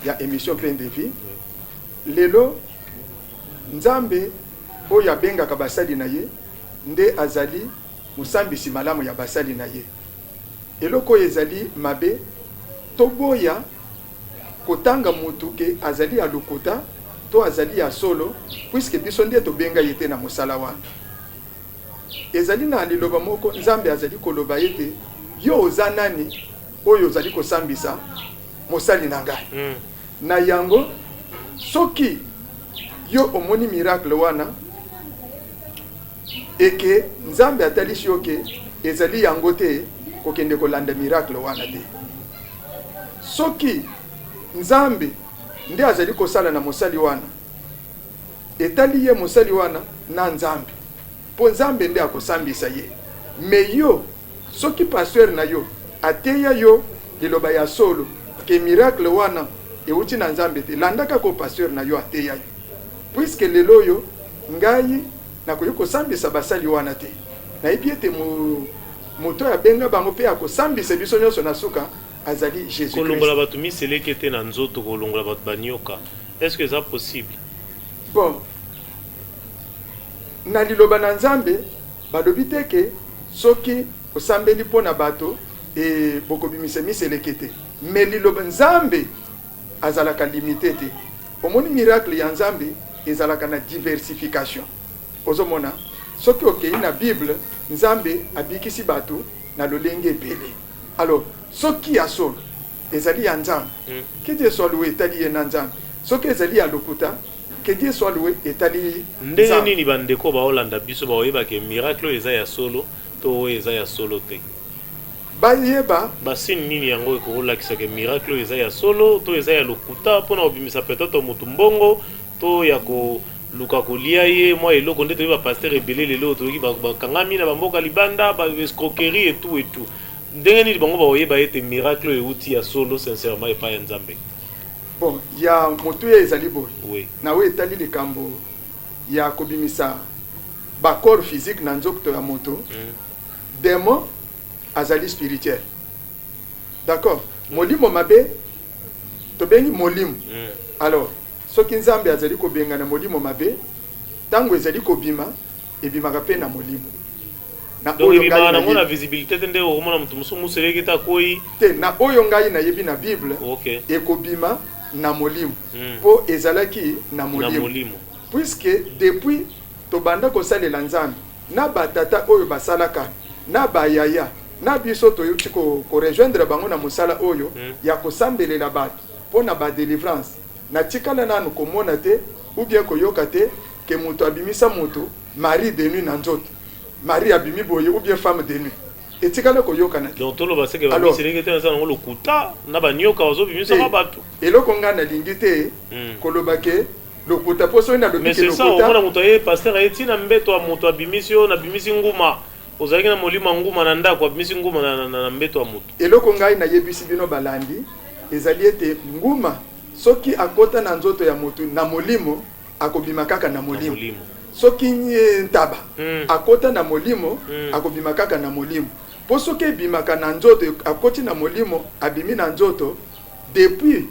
[SPEAKER 7] ya émission Plein de Vie lelo nzambe oyo abengaka basali na ye nde azali musambisi malamu ya basali na ye eloko oyo ezali mabe toboya kotanga mutu ke azali ya lokuta to azali ya solo puisque biso nde tobenga ye te na mosala wana ezali na liloba moko nzambe azali koloba ete yo oza nani oyo ozali kosambisa mosali na ngai na yango soki yo omoni miracle wana eke nzambe atalisi yo ke ezali yango te kokende kolanda miracle wana te soki nzambe nde azali kosala na mosali wana etali ye mosali wana na nzambe po nzambe nde akosambisa ye me yo soki pasteur na yo ateya yo liloba ya solo ke miracle wana euti na nzambe te landaka ko pasteur na yo ateya yo puisque lelo yo ngai na koyiko sambisa basali wana te na yebi ete moto ya benga bango pe akosambisa biso nyonso na suka azali Jésus Christ.
[SPEAKER 9] Kolongola batu miseleke te na nzoto kolongola batu banyoka. Est-ce que c'est possible?
[SPEAKER 7] Bon. Na liloba na nzambe balobi te ke soki osambeli pona bato e bokobimisa miseleke te. Mais liloba nzambe azalaka limité te. Omoni miracle ya nzambe ezalaka na diversification. Ozomona soki okei na Bible nzambe abikisi bato na lolenge ebele. Alors soki ya solo ezali ya nzambe que Dieu soit loué etali ye na nzambe soki ezali ya lokuta que Dieu soit loué etali
[SPEAKER 9] ndenge nini bandeko baolanda biso baoyebake miracle eza ya solo to eza ya solo te
[SPEAKER 7] bayeba
[SPEAKER 9] basini nini yango ekolakisaka miracle eza ya solo to eza ya lokuta mpona kobimisa peut-être motu mbongo to ya luka kolia ye mwa eloko nde toyeba pasteur ebele lelo toyoki bakangami na bamboka libanda baescroquerie et tout ndenge nini bango baoyeba ete miracle euti ya solo sincèrement epai ya nzambe?
[SPEAKER 7] Bon, ya motu ye ezali boye
[SPEAKER 9] oui.
[SPEAKER 7] Na we etali likambo ya kobimisa corps physique na nzoto ya moto démon azali spirituel, d'accord. Molimo mabe tobengi molimo alors soki nzambe azali kobenga na molimo mabe tango ezali kobima ebimaka pe na molimo na
[SPEAKER 9] oyo ngai na mona visibilité tende o mona mutu musumu seleki ta koi
[SPEAKER 7] te na oyo ngai na yebi na Bible
[SPEAKER 9] okay.
[SPEAKER 7] Ekobima na molimo po ezalaki na molimo puisque depuis tobanda kosalela nzambe na batata oyo basalaka na bayaya na biso toyuti ko rejoindre bango na musala oyo ya kosambelela bato pona ba délivrance na tikala nanu komona te ou bien koyoka te ke mutu abimisa mutu mari de nuit na nzoto mari abimi boye ou bien femme de nuit etikala koyoka na
[SPEAKER 9] donc tolo baseke ba miseleke te na lokuta na banyoka ozobimisa ba bato
[SPEAKER 7] eloko ngana lingi te kolobake lokuta poso na lokuta.
[SPEAKER 9] Mais c'est ça on mona mutu ye pasteur eti na mbeto wa mutu abimisi yo na bimisi nguma ozalaki na molimo nguma na ndako abimisi nguma na mbeto wa mutu.
[SPEAKER 7] Eloko ngai na yebisi bino balandi ezali ete nguma soki akota na nzoto ya mutu na molimo akobima kaka na molimo. Soki ntaba akota na molimo akobima kaka na molimo. Po soki ebimaka na nzoto akoti na molimo abimi na nzoto depuis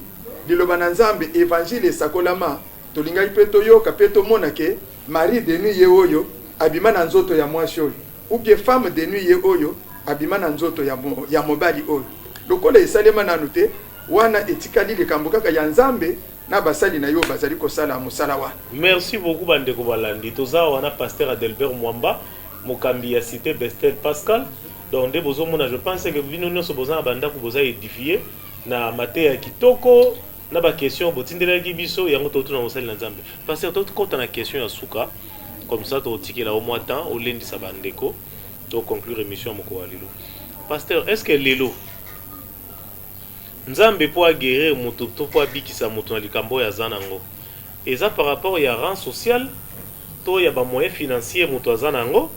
[SPEAKER 7] liloba na nzambe évangile sakolama tolingai pe toyoka pe tomona ke mari de nuit ye oyo abima na nzoto ya mwasi oyo ou bien femme de nuit ye oyo abima na nzoto ya mobali oyo lokola esalema nanu te wana etikali likambo kaka ya nzambe na basali na yo bazali kosala musala wana.
[SPEAKER 9] Merci beaucoup bandeko balandi toza wana pasteur Adelbert Mwamba mokambi ya cité Bestel Pascal donc de bozomona je pense que bino nyonso bozana banda ko boza édifier na mate ya kitoko na ba question botindelaki biso yango totuna mosali na nzambe pasteur to kota na question ya suka comme ça to tikela au moins temps au lundi sa bandeko to conclure émission moko alilo pasteur est-ce que lelo nzambe po guérir moto to po bikisa moto na likambo ya zanango eza par rapport ya rang social to ya ba moyen financier moto azanango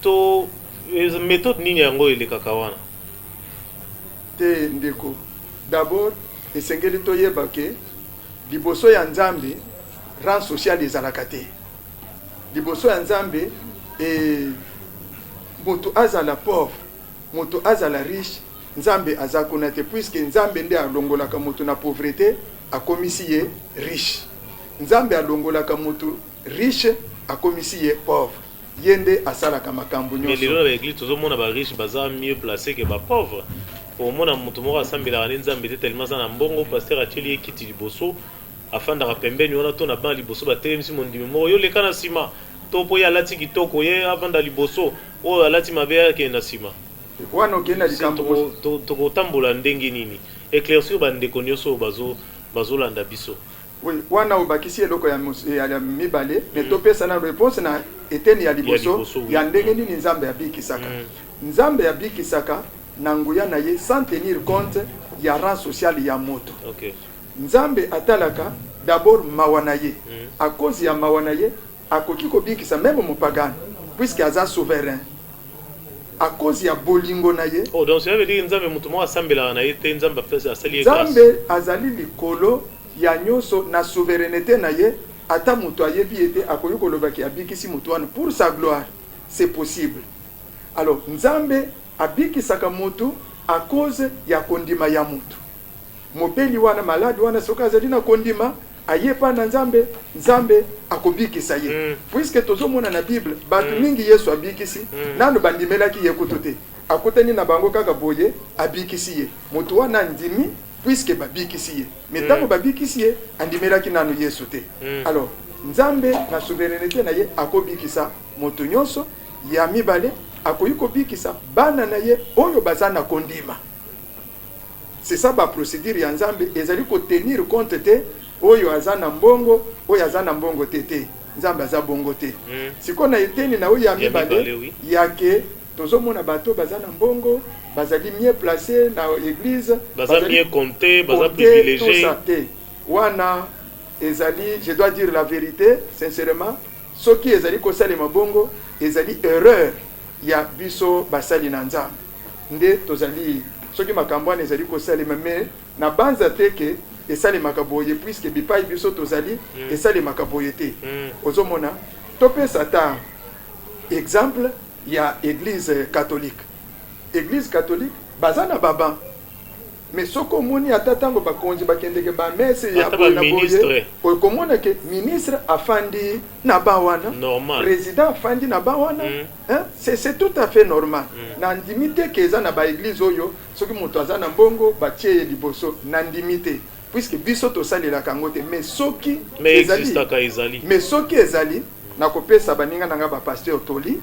[SPEAKER 9] to méthode nini yango elekaka wana
[SPEAKER 7] te ndeko d'abord esengeli toyeba ke liboso ya nzambe rang social ezalaka te liboso ya nzambe moto azala pauvre moto azala riche nzambe azakuna te puisque nzambe nde alongolaka moto na pauvreté akomisi ye riche nzambe alongolaka moto riche akomisi ye pauvre yende asalaka makambo nyonso.
[SPEAKER 9] Mais lelo na église tozomona ba riche baza mieux placé que ba pauvre pour mona moto moko asambela na nzambe te tellement za na mbongo pasteur ateli ekiti liboso afanda ka pembeni wana to na ba liboso ba telemisi mondimi moko yo leka na sima to po ya lati kitoko ye avanda liboso o alati mabe yake na sima
[SPEAKER 7] wana okenda likambo
[SPEAKER 9] to kotambola ndenge nini éclaircir bandeko nyonso bazolanda biso.
[SPEAKER 7] Oui, wana obakisi eloko ya mibale mais topesa na réponse na eteni ya liboso ya ndenge nini nzambe abikisaka. Nzambe abikisaka na nguya na ye sans tenir compte ya rang social ya moto.
[SPEAKER 9] Okay.
[SPEAKER 7] Nzambe atalaka d'abord mawana ye. À cause ya mawana ye akoki kobikisa même mopagani puisque aza souverain. à cause ya bolingo na ye.
[SPEAKER 9] Oh, donc ça veut dire nzambe mutu mo asambela na ye te nzambe apesa asali grâce.
[SPEAKER 7] Nzambe azali likolo ya nyoso na souveraineté na ye ata mutu ayebi ete akoki koloba ki abikisi mutu wana pour sa gloire. C'est possible. Alors nzambe abikisaka mutu à cause ya kondima ya mutu. Mobeli wana maladi wana soka azali na kondima ayepa na nzambe nzambe akobikisa ye. Puisque tozomona na Bible batu mingi Yesu abikisi nano bandimelaki ye kutote. Akotani na bango kaka boye abikisi ye. Mutu wana ndimi puisque babikisi ye. Metango babikisi ye andimelaki nano Yesu te. Alors nzambe na souveraineté na ye akobikisa mutu nyonso ya mibale akoyiko bikisa bana na ye oyo bazana kondima. C'est ça ba procédure ya nzambe ezali ko tenir compte te oyo azana mbongo oyo azana mbongo tete nzambe aza bongo te. Sikona eteni na oyo ya mibale yake tozomona bato bazana mbongo bazali mieux placé na église
[SPEAKER 9] bazali mieux compté bazali privilégié
[SPEAKER 7] wana ezali je dois dire la vérité sincèrement soki ezali ko salema bongo ezali erreur ya biso basali na nzambe nde tozali soki makambo wana ezali kosalema me na banza teke esalemaka boye puisque bipai biso tozali esalemaka boye te. Ozomona topesa ta exemple ya église catholique. Église catholique bazana baba mais soko moni ata tango bakonzi bakendeke ba messe ya bona boye okomona ke ministre afandi na bawana président afandi na bawana c'est tout à fait normal na ndimité ke za na ba église oyo soki moto azana mbongo batie liboso na ndimité puisque biso to salela kango te mais soki mais soki ezali na kopesa baninga nanga ba pasteur toli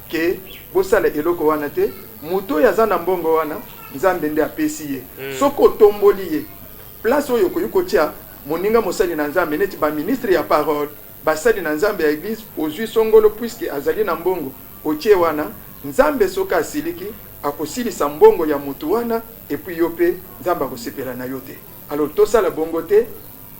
[SPEAKER 7] ke bosala eloko wana te moto yazana mbongo wana nzambe nde apesi ye soko tomboli ye place oyo koyiko tia moninga mosali na nzambe neti ba ministre ya parole basali na nzambe ya église ozwi songolo puisque azali na mbongo otie wana nzambe soka asiliki akosilisa mbongo ya mutu wana epuis yo pe nzambe akosepela na yo te. Alors tosala bongo te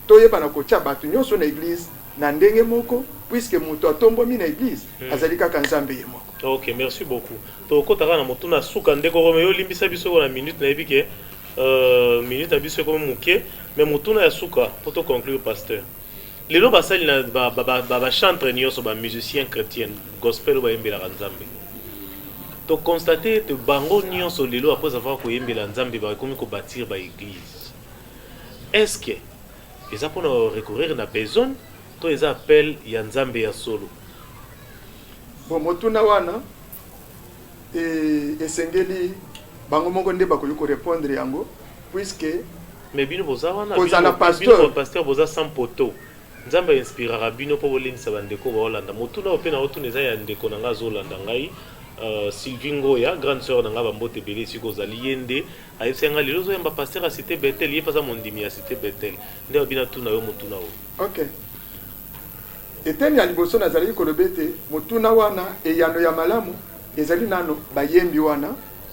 [SPEAKER 7] toyeba na kotia batu nyonso na église na ndenge moko puisque mutu atombomi na église azali kaka nzambe ye moko.
[SPEAKER 9] Ok, merci beaucoup. To kotaka na motu na suka ndeko ko meyo limbisa biso na minute na ebike minute na biso ko muke mais motu na ya suka pour to conclure pasteur. Lelo basali na ba chanteur nyonso ba musicien chrétien gospel ba yembela nzambe. To constater te bango nyonso lelo après avoir ko yembela nzambe ba komi ko bâtir ba église. Est-ce que ils apprennent à recourir na personne to ils appellent ya nzambe ya solo?
[SPEAKER 7] Bon motuna wana esengeli bango moko nde bakoki ko répondre yango puisque
[SPEAKER 9] mais bino boza wana
[SPEAKER 7] pasteur
[SPEAKER 9] boza sans poto nzambe inspirera bino po bolinisa bandeko ba Holanda motuna opena otuna eza ya ndeko nanga zolanda ngai Sylvie Ngoya grande sœur nanga bambote belé siko zali yende ayesenga lelo zo yamba pasteur a cité Bethel yepa za mondimi a cité Bethel nde obina tuna yo motuna o.
[SPEAKER 7] OK. Eteni ya liboso nazali kolobete motuna wana eyano ya malamu ezali nano bayembi wana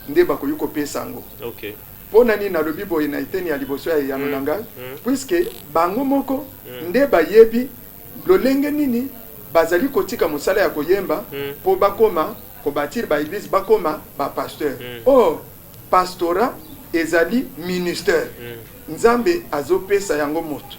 [SPEAKER 7] nde bakoyi kopesa ngo.
[SPEAKER 9] OK.
[SPEAKER 7] Pona ni na lobi boye na eteni ya liboso ya eyano nanga puisque bango moko nde bayebi lolenge nini bazali kotika mosala ya koyemba po bakoma ko bâtir ba église bakoma ba pasteur. Oh pastora ezali ministère. Nzambe azopesa yango moto.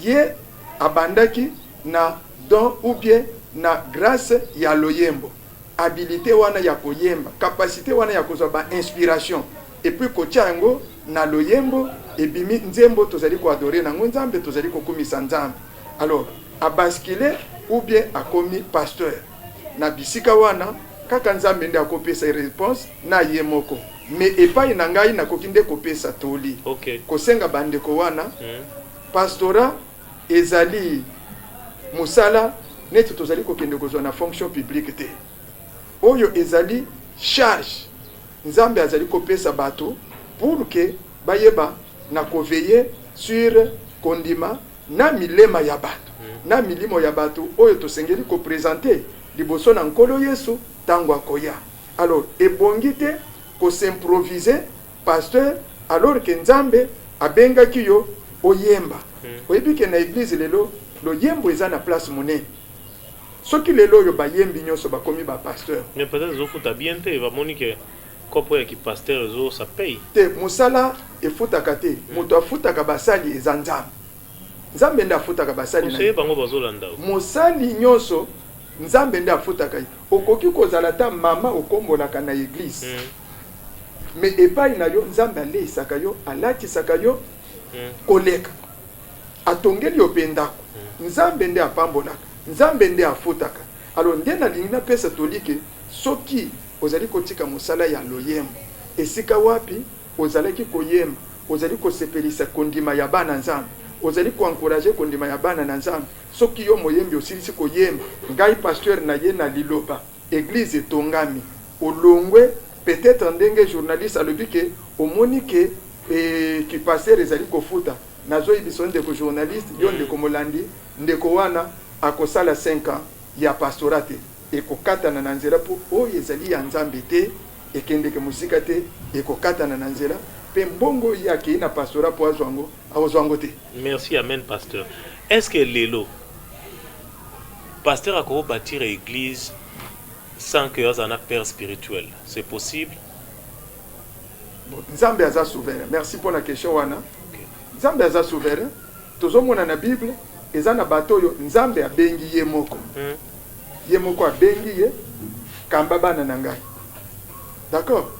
[SPEAKER 7] Ye abandaki na don ou bien na grâce ya loyembo. Habilité wana ya koyemba, capacité wana ya kozwa ba inspiration. Et puis kotia yango na loyembo ebimi nzembo tozali ko adorer na nzambe tozali ko komisa nzambe. Alors abaskile ou bien akomi pasteur. Na bisika wana kaka nzambe nde akopesa réponse na ye moko. Mais epai na ngai na kokinde kopesa toli.
[SPEAKER 9] OK.
[SPEAKER 7] Kosenga bandeko wana pastora ezali musala neti tozali kokende kozwa na fonction publique te. Oyo ezali charge nzambe azali kopesa bato pour que bayeba na koveiller sur kondima na milema ya bato. Na milimo ya bato oyo tosengeli ko présenter liboso na nkolo Yesu tango akoya. Alors ebongi te ko s'improviser pasteur alors que nzambe abengaki yo oyemba. Oyebi ke na église lelo lo yembo eza na place monene. Ce qui est là, il y a commis par pasteur.
[SPEAKER 9] Mais peut-être que tu as bien fait, il va moniquer. Quand il pasteur, ça paye.
[SPEAKER 7] Moussala et Foutakate, Mouta Foutaka Basali et Zanzam. Zambenda Foutaka Basali. Moussali Nyoso, Nzambenda Foutaka. Okoki Kozalata, Mama, Okombolaka na église. Mais epai na yo Nzamba le Sakayo, Alati Sakayo, Koleka. Atongeli opendako. Nzambende apambolaka. Nzambende afutaka. Alors ndena lingina pesa tolike soki ozali kotika musala ya loyembo. Esika wapi ozalaki koyemba, ozali kosepelisa kondima ya bana Nzambe. Ozali ko encourager kondima ya bana na Nzambe. Soki yo moyembi osilisi koyemba, ngai pasteur na ye na liloba, église etongami. Olongwe peut-être ndenge journaliste alobike omonike ki pasteur ezali kofuta. Nazo ibisonde ko journaliste yo ndeko molandi ndeko wana akosala 5 ans ya pastorate ekokatana na nzela po oyo ezali ya Nzambe te ekendeke musika te ekokatana na nzela pe mbongo yake na pastora po azwango te.
[SPEAKER 9] Merci, amen, pasteur. Est-ce que lelo pasteur a bâtir église sans que y ait un père spirituel? C'est possible?
[SPEAKER 7] Nzambe aza souverain. Merci pour la question wana. Nzambe aza souverain. Tozomona na Bible ezana batoyo Nzambe abengi ye moko. Ye moko abengi ye kamba bana na ngai. D'accord?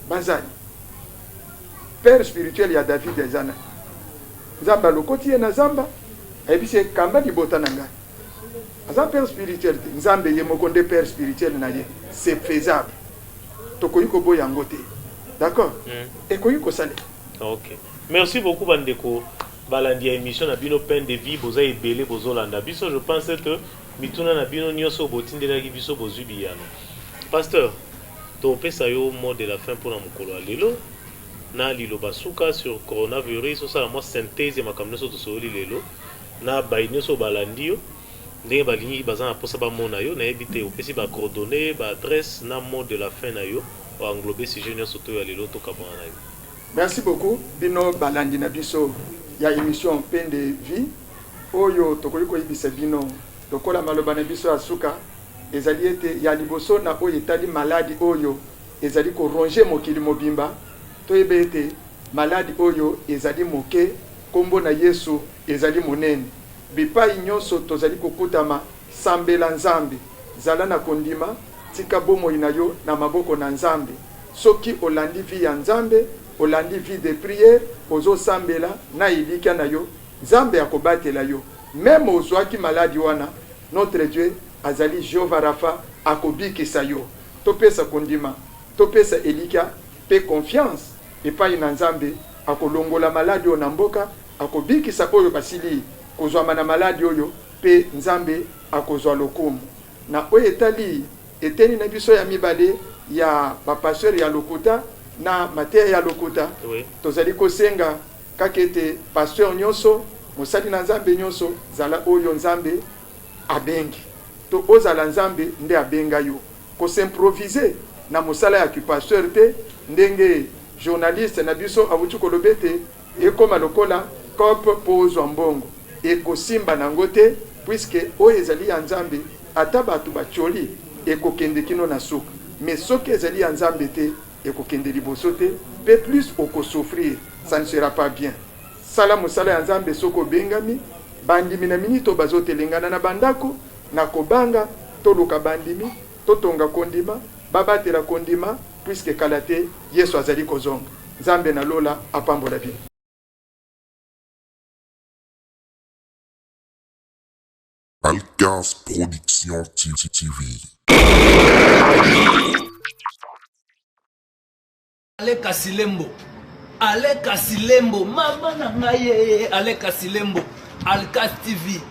[SPEAKER 7] Bazali. Père spirituel ya David ezana. Nzamba lokoti ye na Zamba ebise kamba libota na ngai. Aza père spirituel te. Nzambe ye moko nde père spirituel na ye. C'est faisable. Tokoyi ko boya ngote. D'accord? Ekoyi ko sale.
[SPEAKER 9] OK. Merci beaucoup Bandeko. Balandi émission na bino peine de vie boza ebele bozolanda biso. Je pense que mituna na bino nyoso botindela ki biso bozubiyano. Pasteur, to pesa yo mot de la fin pour na mukolo lelo na lilo basuka sur coronavirus so la mo synthèse makamno so to soli lelo na bayinyo so balandi yo ndenge balingi bazana posa ba mona yo na ebite opesi ba coordonnées ba adresse na mot de la fin na yo o englober sujet nyoso to ya lelo to kabana yo.
[SPEAKER 7] Merci beaucoup bino balandi na biso ya émission peine de vie oyo tokoyi ko ibisa bino tokola maloba na biso asuka ezali ete ya liboso na oyo etali maladi oyo ezali ko ronger mokili mobimba to ebete maladi oyo ezali moke kombo na Yesu ezali monene bipai nyonso tozali kokutama sambela Nzambe zala na kondima tika bomo inayo na maboko na Nzambe soki olandi vi ya Nzambe olandi vie de prière ozo sambela na ilika na yo Nzambe akobatela yo même ozwaki maladi wana notre Dieu azali Jéhovah Rapha akobikisa yo topesa kondima topesa elika pe confiance epai na Nzambe akolongola maladi o na mboka akobikisa oyo basili kozwa na maladi oyo pe Nzambe akozwa lokumu na oyo etali eteni na biso ya mibale ya ba pasteur ya lokuta na mateya ya lokuta tozali kosenga kakete pasteur nyonso mosali na Nzambe nyonso zala oyo Nzambe abengi to ozala Nzambe nde abenga yo ko s'improviser na mosala ya pasteur te ndenge journaliste na biso awuti kolobete ekoma lokola cop pozo mbongo ekosimba nango te puisque oyo ezali ya Nzambe ata batu bacholi ekokende kino na suka mais soki ezali ya Nzambe te ekokende liboso te pe plus okosouffrir ça ne sera pas bien sala mosala ya Nzambe soko bengami bandimi na minito bazotelengana na bandako na kobanga toluka bandimi totonga kondima babatela kondima puisque kalate Yesu azali kozonga Nzambe na lola apambola bino.
[SPEAKER 1] Alcas Production TV.
[SPEAKER 2] Ale Kasilembo. Ale Kasilembo. Mama na ngaye. Ale Kasilembo. Alcas TV.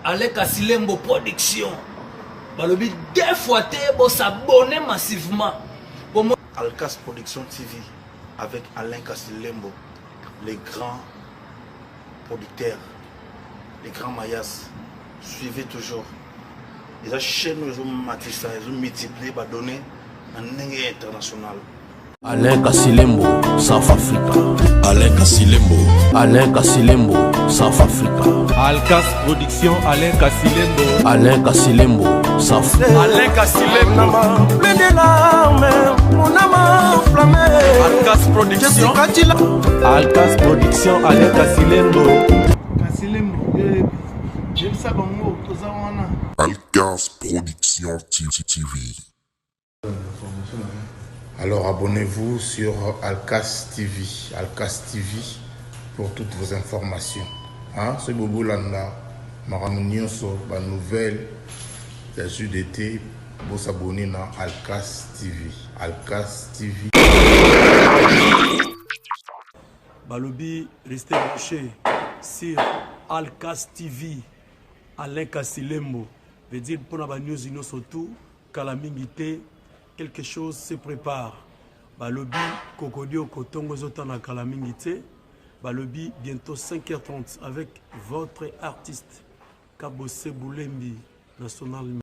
[SPEAKER 2] Ale Kasilembo Production. Balobi deux fois te bo s'abonner massivement.
[SPEAKER 3] Alcas Production TV avec Alain Kasilembo, les grands producteurs, les grands mayas. Suivez toujours. Les chaînes, ils ont multiplié, donné un international.
[SPEAKER 4] Alain Kasilembo, South Africa.
[SPEAKER 11] Alain Kasilembo.
[SPEAKER 4] Alain Kasilembo, South Africa.
[SPEAKER 5] Alcas Production, Alain Kasilembo.
[SPEAKER 4] Alain Kasilembo, South Africa.
[SPEAKER 5] Alain Kasilembo.
[SPEAKER 11] Plein de larmes, mon âme enflammée.
[SPEAKER 5] Alcas Production.
[SPEAKER 11] Alcas Production, Alain Kasilembo.
[SPEAKER 6] Kasilembo, j'aime ça bon mot, tous en
[SPEAKER 1] Alcas Production TV.
[SPEAKER 8] Alors abonnez-vous sur Alcas TV. Alcas TV pour toutes vos informations. C'est Bobo Landa, Maramunioso, la nouvelle des jeux d'été. Vous s'abonner à Alcas TV. Alcas TV.
[SPEAKER 12] Balobi, restez branchés sur Alcas TV. Alain Kasilembo. Veut dire pour la news surtout calamité. Quelque chose se prépare. Balobi, Kokodio, Kotongo, Zotana, Kalamingite. Balobi, bientôt 5h30 avec votre artiste Kabose Boulembi, national.